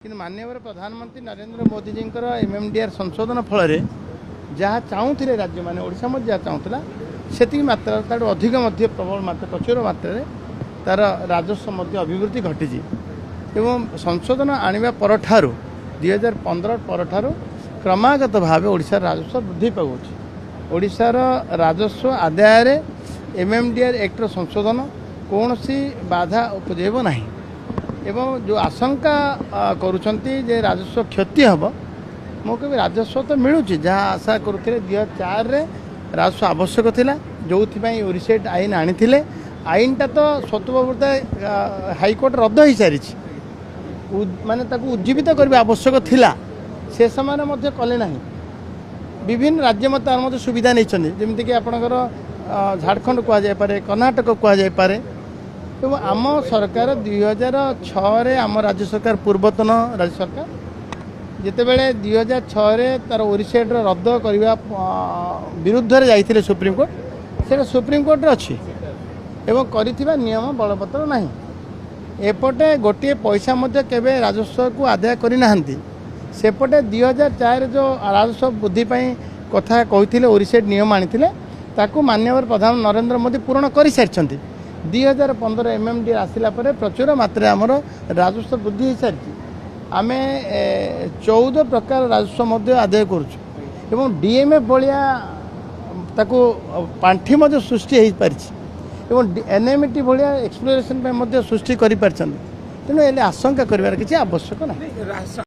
कि माननीय प्रधानमंत्री नरेंद्र मोदी जी एमएमडीआर संशोधन फल जहाँ चाहूले राज्य मैंने ओडिशा मध्य जहाँ चाहूला से मात्रा तार अधिक प्रबल मात्रा प्रचुर मात्रा तार राजस्व अभिवृद्धि घटी एवं संशोधन आने पर 2015 पर क्रमागत भाव ओडिशार राजस्व वृद्धि पाऊँच ओडिशार राजस्व आदाय एमएमडीआर एक्टर संशोधन कौन सी बाधा उपजेब नहीं एवं जो आशंका करुँचे जे राजस्व क्षति हम मुझे राजस्व तो मिलूँ जहाँ आशा करुले 2004 राजस्व आवश्यक थिला जो ओरिसेट आईन आनी आईनटा तो स्वतः हाईकोर्ट रद्द हो सारी माने ताकू उज्जीवित करने आवश्यक थिला से समय कले ना विभिन्न राज्य मत सुविधा नहीं जमीक आपणकर झारखंड कहुए कर्णाटक कहुए एवं आम सरकार 2006 आम राज्य सरकार पूर्वतन राज्य सरकार जितेबले 2006 तार ओरिसेट रद्द करने विरुद्ध में जाइए सुप्रीमकोर्ट से सुप्रीमकोर्ट अच्छी एवं कर नियम बलपत्र ना एपटे गोटे पैसा केवे राजस्व को आदाय करना सेपटे 2004 जो राजस्व वृद्धि कथा कहते ओरिसेट नियम आनी माननीय प्रधान नरेंद्र मोदी पूरण कर सारी 2015 एमएमडी आसला प्रचुर मात्रा आमर राजस्व वृद्धि हो सारी आम 14 प्रकार राजस्व आदाय करुँ डीएमएफ भाया पांठि सृष्टि हो पारी एनएमटी भाया एक्सप्लोरेशन सृष्टि कर तेणु आशंका कर आवश्यक ना।